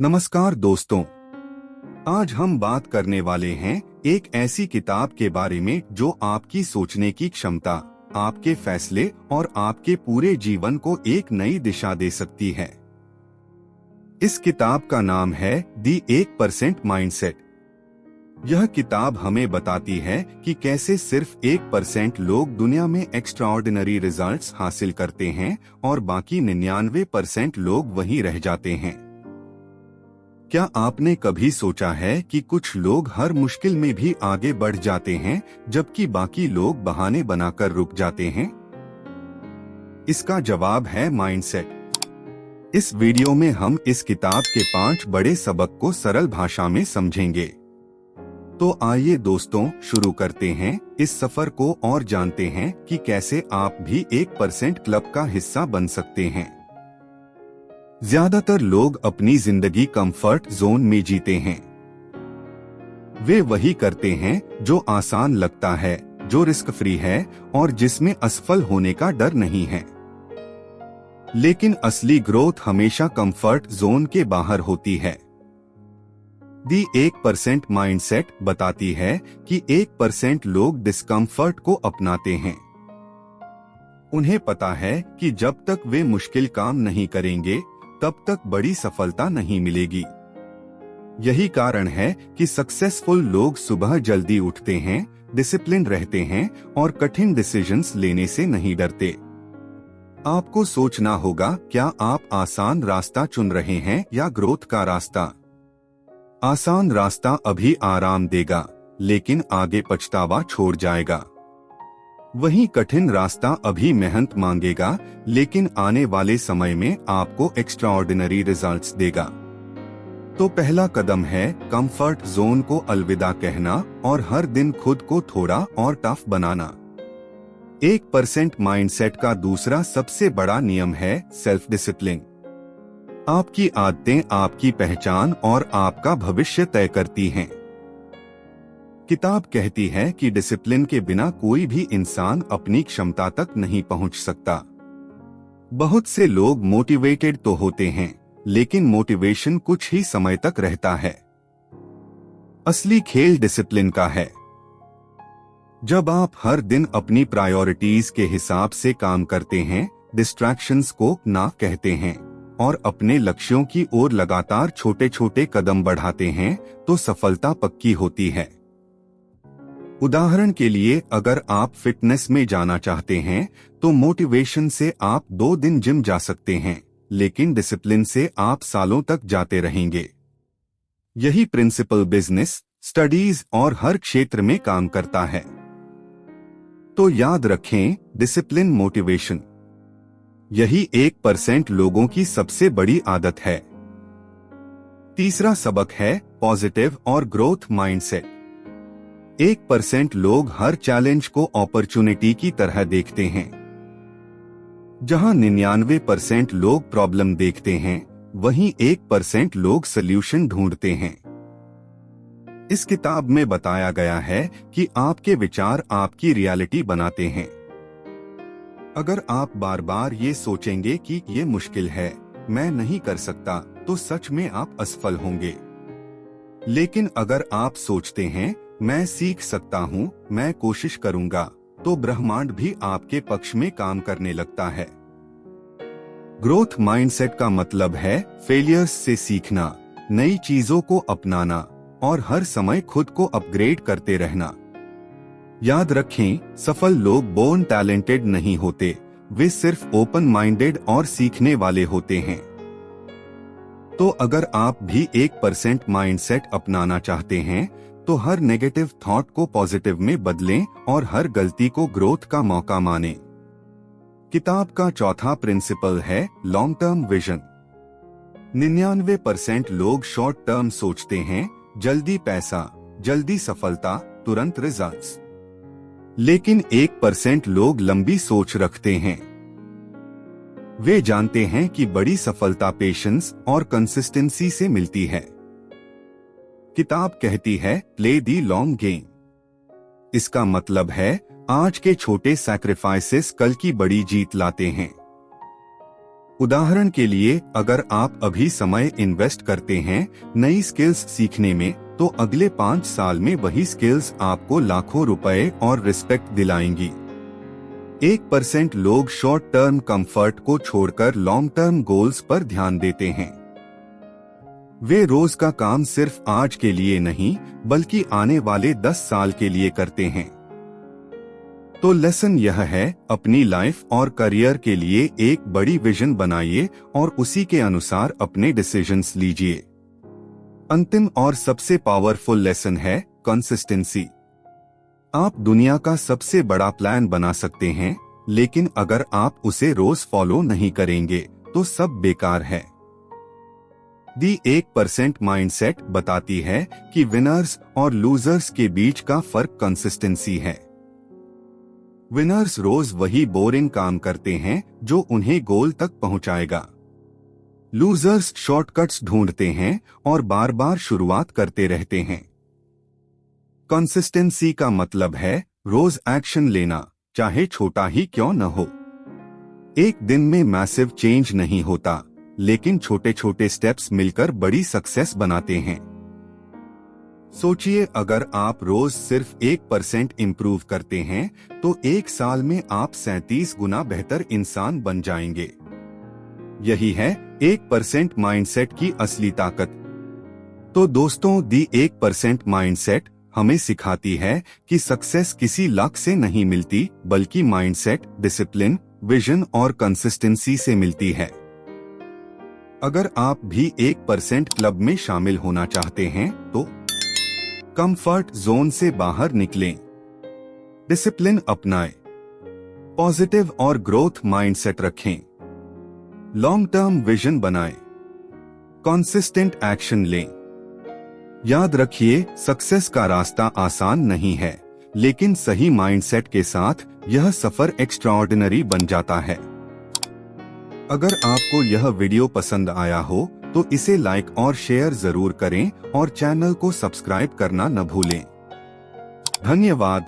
नमस्कार दोस्तों, आज हम बात करने वाले हैं एक ऐसी किताब के बारे में जो आपकी सोचने की क्षमता, आपके फैसले और आपके पूरे जीवन को एक नई दिशा दे सकती है। इस किताब का नाम है दी 1% माइंडसेट। यह किताब हमें बताती है कि कैसे सिर्फ 1% लोग दुनिया में एक्स्ट्राऑर्डिनरी रिजल्ट्स हासिल करते हैं और बाकी 99% लोग वहीं रह जाते हैं। क्या आपने कभी सोचा है कि कुछ लोग हर मुश्किल में भी आगे बढ़ जाते हैं जबकि बाकी लोग बहाने बनाकर रुक जाते हैं? इसका जवाब है माइंडसेट। इस वीडियो में हम इस किताब के 5 बड़े सबक को सरल भाषा में समझेंगे। तो आइए दोस्तों, शुरू करते हैं इस सफर को और जानते हैं कि कैसे आप भी 1% क्लब का हिस्सा बन सकते हैं। ज्यादातर लोग अपनी जिंदगी कंफर्ट जोन में जीते हैं। वे वही करते हैं जो आसान लगता है, जो रिस्क फ्री है और जिसमें असफल होने का डर नहीं है। लेकिन असली ग्रोथ हमेशा कंफर्ट जोन के बाहर होती है। दी 1% माइंडसेट बताती है कि 1% लोग डिस्कम्फर्ट को अपनाते हैं। उन्हें पता है कि जब तक वे मुश्किल काम नहीं करेंगे तब तक बड़ी सफलता नहीं मिलेगी। यही कारण है कि सक्सेसफुल लोग सुबह जल्दी उठते हैं, डिसिप्लिन रहते हैं और कठिन डिसीजंस लेने से नहीं डरते। आपको सोचना होगा, क्या आप आसान रास्ता चुन रहे हैं या ग्रोथ का रास्ता? आसान रास्ता अभी आराम देगा, लेकिन आगे पछतावा छोड़ जाएगा। वहीं कठिन रास्ता अभी मेहनत मांगेगा, लेकिन आने वाले समय में आपको एक्स्ट्राऑर्डिनरी रिजल्ट्स देगा। तो पहला कदम है कंफर्ट जोन को अलविदा कहना और हर दिन खुद को थोड़ा और टफ बनाना। 1% माइंडसेट का दूसरा सबसे बड़ा नियम है सेल्फ डिसिप्लिन। आपकी आदतें आपकी पहचान और आपका भविष्य तय करती हैं। किताब कहती है कि डिसिप्लिन के बिना कोई भी इंसान अपनी क्षमता तक नहीं पहुंच सकता। बहुत से लोग मोटिवेटेड तो होते हैं, लेकिन मोटिवेशन कुछ ही समय तक रहता है। असली खेल डिसिप्लिन का है। जब आप हर दिन अपनी प्रायोरिटीज के हिसाब से काम करते हैं, डिस्ट्रैक्शंस को ना कहते हैं और अपने लक्ष्यों की ओर लगातार छोटे छोटे कदम बढ़ाते हैं, तो सफलता पक्की होती है। उदाहरण के लिए, अगर आप फिटनेस में जाना चाहते हैं तो मोटिवेशन से आप 2 दिन जिम जा सकते हैं, लेकिन डिसिप्लिन से आप सालों तक जाते रहेंगे। यही प्रिंसिपल बिजनेस, स्टडीज और हर क्षेत्र में काम करता है। तो याद रखें, डिसिप्लिन मोटिवेशन, यही 1% लोगों की सबसे बड़ी आदत है। तीसरा सबक है पॉजिटिव और ग्रोथ माइंडसेट। 1% लोग हर चैलेंज को अपॉर्चुनिटी की तरह देखते हैं। जहां 99% लोग प्रॉब्लम देखते हैं, वहीं 1% लोग सल्यूशन ढूंढते हैं। इस किताब में बताया गया है कि आपके विचार आपकी रियलिटी बनाते हैं। अगर आप बार बार ये सोचेंगे कि ये मुश्किल है, मैं नहीं कर सकता, तो सच में आप असफल होंगे। लेकिन अगर आप सोचते हैं, मैं सीख सकता हूँ, मैं कोशिश करूंगा, तो ब्रह्मांड भी आपके पक्ष में काम करने लगता है। ग्रोथ माइंडसेट का मतलब है फेलियर्स से सीखना, नई चीजों को अपनाना और हर समय खुद को अपग्रेड करते रहना। याद रखें, सफल लोग बोर्न टैलेंटेड नहीं होते, वे सिर्फ ओपन माइंडेड और सीखने वाले होते हैं। तो अगर आप भी 1% माइंडसेट अपनाना चाहते हैं, तो हर नेगेटिव थॉट को पॉजिटिव में बदलें और हर गलती को ग्रोथ का मौका मानें। किताब का चौथा प्रिंसिपल है लॉन्ग टर्म विजन। 99% लोग शॉर्ट टर्म सोचते हैं, जल्दी पैसा, जल्दी सफलता, तुरंत रिजल्ट्स। लेकिन 1% लोग लंबी सोच रखते हैं। वे जानते हैं कि बड़ी सफलता पेशेंस और कंसिस्टेंसी से मिलती है। किताब कहती है प्ले दी लॉन्ग गेम। इसका मतलब है आज के छोटे सैक्रिफाइसेस कल की बड़ी जीत लाते हैं। उदाहरण के लिए, अगर आप अभी समय इन्वेस्ट करते हैं नई स्किल्स सीखने में, तो अगले 5 साल में वही स्किल्स आपको लाखों रुपए और रिस्पेक्ट दिलाएंगी। 1% लोग शॉर्ट टर्म कंफर्ट को छोड़कर लॉन्ग टर्म गोल्स पर ध्यान देते हैं। वे रोज का काम सिर्फ आज के लिए नहीं, बल्कि आने वाले 10 साल के लिए करते हैं। तो लेसन यह है, अपनी लाइफ और करियर के लिए एक बड़ी विजन बनाइए और उसी के अनुसार अपने डिसीजंस लीजिए। अंतिम और सबसे पावरफुल लेसन है कंसिस्टेंसी। आप दुनिया का सबसे बड़ा प्लान बना सकते हैं, लेकिन अगर आप उसे रोज फॉलो नहीं करेंगे तो सब बेकार है। दी 1% माइंडसेट बताती है कि विनर्स और लूजर्स के बीच का फर्क कंसिस्टेंसी है। विनर्स रोज वही बोरिंग काम करते हैं जो उन्हें गोल तक पहुंचाएगा। लूजर्स शॉर्टकट्स ढूंढते हैं और बार बार शुरुआत करते रहते हैं। कंसिस्टेंसी का मतलब है रोज एक्शन लेना, चाहे छोटा ही क्यों न हो। एक दिन में मैसिव चेंज नहीं होता, लेकिन छोटे छोटे स्टेप्स मिलकर बड़ी सक्सेस बनाते हैं। सोचिए, अगर आप रोज सिर्फ 1% इम्प्रूव करते हैं तो 1 साल में आप 37 गुना बेहतर इंसान बन जाएंगे। यही है 1% माइंडसेट की असली ताकत। तो दोस्तों, दी 1% माइंडसेट हमें सिखाती है कि सक्सेस किसी लक से नहीं मिलती, बल्कि माइंडसेट, डिसिप्लिन, विजन और कंसिस्टेंसी से मिलती है। अगर आप भी 1% क्लब में शामिल होना चाहते हैं तो कंफर्ट जोन से बाहर निकलें, डिसिप्लिन अपनाएं, पॉजिटिव और ग्रोथ माइंडसेट रखें, लॉन्ग टर्म विजन बनाएं, कंसिस्टेंट एक्शन लें। याद रखिए, सक्सेस का रास्ता आसान नहीं है, लेकिन सही माइंडसेट के साथ यह सफर एक्स्ट्राऑर्डिनरी बन जाता है। अगर आपको यह वीडियो पसंद आया हो तो इसे लाइक और शेयर जरूर करें और चैनल को सब्सक्राइब करना न भूलें। धन्यवाद।